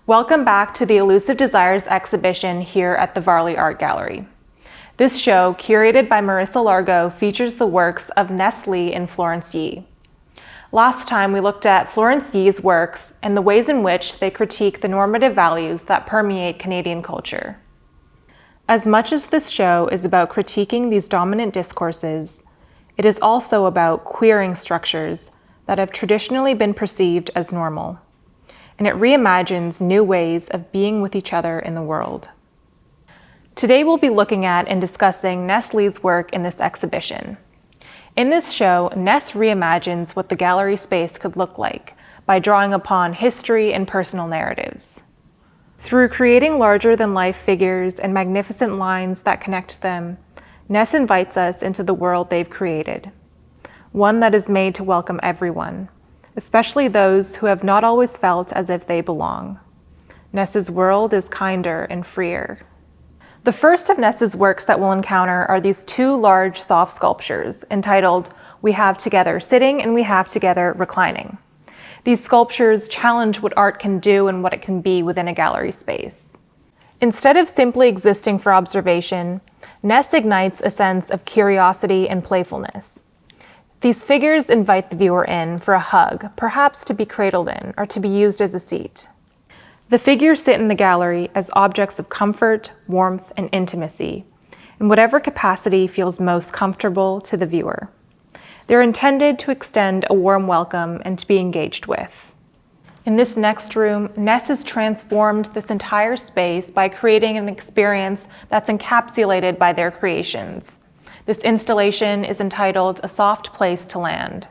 Welcome back to the Elusive Desires exhibition here at the Varley Art Gallery. This show, curated by Marissa Largo, features the works of Ness Lee and Florence Yee. Last time we looked at Florence Yee's works and the ways in which they critique the normative values that permeate Canadian culture. As much as this show is about critiquing these dominant discourses, it is also about queering structures that have traditionally been perceived as normal. And it reimagines new ways of being with each other in the world. Today we'll be looking at and discussing Ness Lee's work in this exhibition. In this show, Ness reimagines what the gallery space could look like by drawing upon history and personal narratives. Through creating larger-than-life figures and magnificent lines that connect them, Ness invites us into the world they've created, one that is made to welcome everyone, especially those who have not always felt as if they belong. Ness's world is kinder and freer. The first of Ness's works that we'll encounter are these two large soft sculptures entitled We Have Together Sitting and We Have Together Reclining. These sculptures challenge what art can do and what it can be within a gallery space. Instead of simply existing for observation, Ness ignites a sense of curiosity and playfulness. These figures invite the viewer in for a hug, perhaps to be cradled in or to be used as a seat. The figures sit in the gallery as objects of comfort, warmth, and intimacy, in whatever capacity feels most comfortable to the viewer. They're intended to extend a warm welcome and to be engaged with. In this next room, Ness has transformed this entire space by creating an experience that's encapsulated by their creations. This installation is entitled A Soft Place to Land.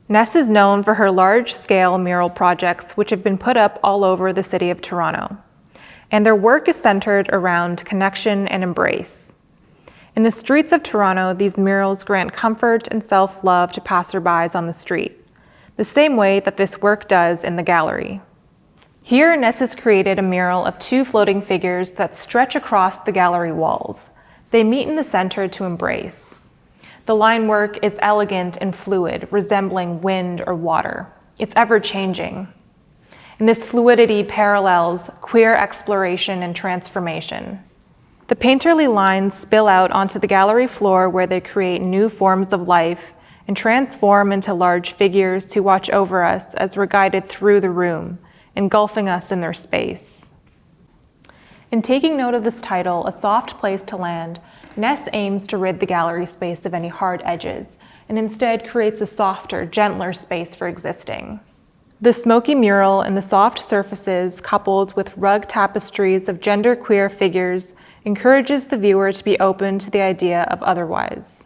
Ness is known for her large-scale mural projects which have been put up all over the city of Toronto, and their work is centered around connection and embrace. In the streets of Toronto, these murals grant comfort and self-love to passerbys on the street, the same way that this work does in the gallery. Here, Ness has created a mural of two floating figures that stretch across the gallery walls. They meet in the center to embrace. The line work is elegant and fluid, resembling wind or water. It's ever-changing. And this fluidity parallels queer exploration and transformation. The painterly lines spill out onto the gallery floor where they create new forms of life and transform into large figures who watch over us as we're guided through the room, engulfing us in their space. In taking note of this title, A Soft Place to Land, Ness aims to rid the gallery space of any hard edges, and instead creates a softer, gentler space for existing. The smoky mural and the soft surfaces, coupled with rug tapestries of genderqueer figures, encourages the viewer to be open to the idea of otherwise.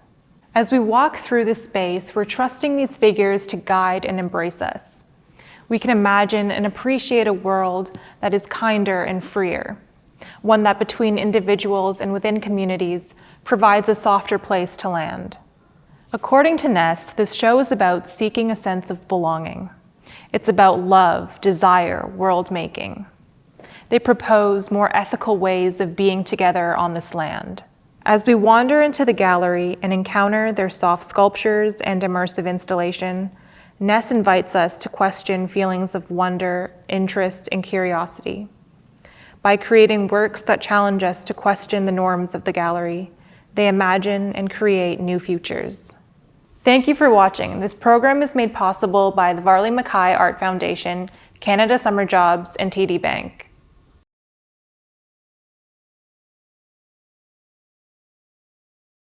As we walk through this space, we're trusting these figures to guide and embrace us. We can imagine and appreciate a world that is kinder and freer, one that between individuals and within communities provides a softer place to land. According to Ness, this show is about seeking a sense of belonging. It's about love, desire, world-making. They propose more ethical ways of being together on this land. As we wander into the gallery and encounter their soft sculptures and immersive installation, Ness invites us to question feelings of wonder, interest, and curiosity. By creating works that challenge us to question the norms of the gallery, they imagine and create new futures. Thank you for watching. This program is made possible by the Varley Mackay Art Foundation, Canada Summer Jobs, and TD Bank.